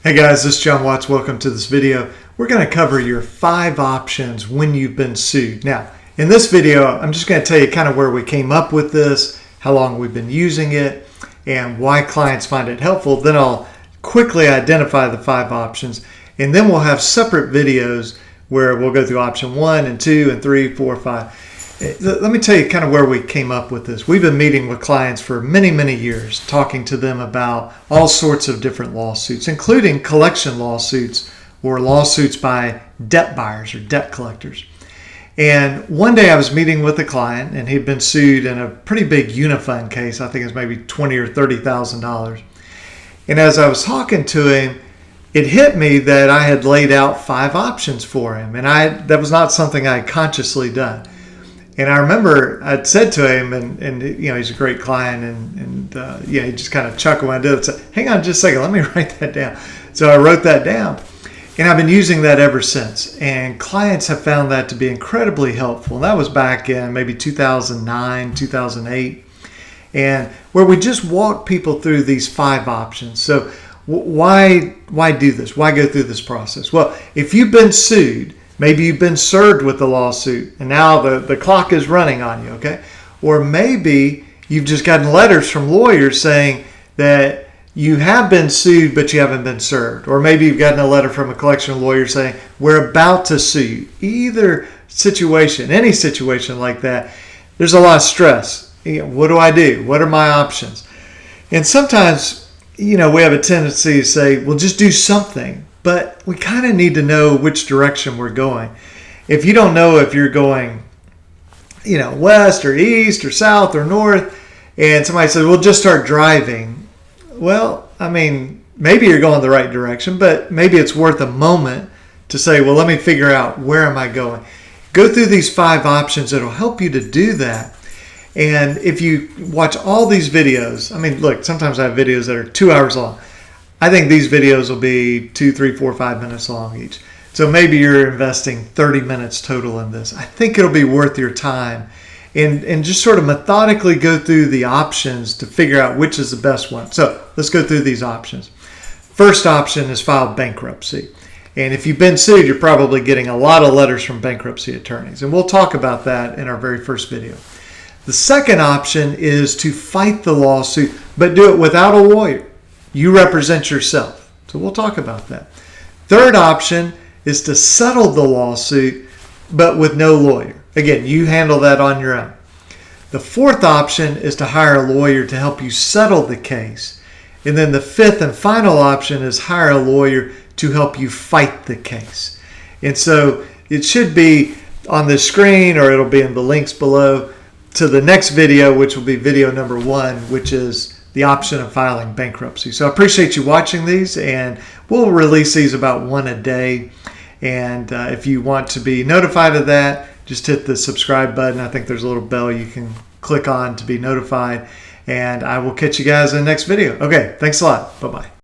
Hey guys, this is John Watts. Welcome to this video. We're going to cover your 5 options when you've been sued. Now, in this video, I'm just going to tell you kind of where we came up with this, how long we've been using it, and why clients find it helpful. Then I'll quickly identify the 5 options, and then we'll have separate videos where we'll go through option 1 and 2 and 3, 4, 5. Let me tell you kind of where we came up with this. We've been meeting with clients for many years, talking to them about all sorts of different lawsuits, including collection lawsuits or lawsuits by debt buyers or debt collectors. And one day I was meeting with a client, and he'd been sued in a pretty big Unifund case. I think it was maybe $20,000 or $30,000. And as I was talking to him, it hit me that I had laid out 5 options for him, and that was not something I had consciously done. And I remember I'd said to him, and you know, he's a great client, and he just kind of chuckled when I did it. Said, "Hang on just a second, let me write that down." So I wrote that down, and I've been using that ever since. And clients have found that to be incredibly helpful. And that was back in maybe 2009, 2008, and where we just walked people through these 5 options. So why do this? Why go through this process? Well, if you've been sued, maybe you've been served with the lawsuit and now the clock is running on you, okay? Or maybe you've just gotten letters from lawyers saying that you have been sued but you haven't been served. Or maybe you've gotten a letter from a collection lawyer saying, we're about to sue you. Either situation, any situation like that, there's a lot of stress. What do I do? What are my options? And sometimes, we have a tendency to say, well, just do something. But we kind of need to know which direction we're going. If you don't know if you're going, west or east or south or north, and somebody says, well, just start driving. Well, maybe you're going the right direction, but maybe it's worth a moment to say, well, let me figure out where am I going. Go through these 5 options. It'll help you to do that. And if you watch all these videos, look, sometimes I have videos that are 2 hours long. I think these videos will be 2, 3, 4, 5 minutes long each. So maybe you're investing 30 minutes total in this. I think it'll be worth your time and just sort of methodically go through the options to figure out which is the best one. So let's go through these options. First option is file bankruptcy. And if you've been sued, you're probably getting a lot of letters from bankruptcy attorneys. And we'll talk about that in our very first video. The second option is to fight the lawsuit, but do it without a lawyer. You represent yourself. So we'll talk about that. Third option is to settle the lawsuit, but with no lawyer. Again, you handle that on your own. The fourth option is to hire a lawyer to help you settle the case. And then the fifth and final option is hire a lawyer to help you fight the case. And so it should be on the screen, or it'll be in the links below to the next video, which will be video number 1, which is the option of filing bankruptcy. So I appreciate you watching these, and we'll release these about 1 a day. And if you want to be notified of that, just hit the subscribe button. I think there's a little bell you can click on to be notified. And I will catch you guys in the next video. Okay, thanks a lot. Bye-bye.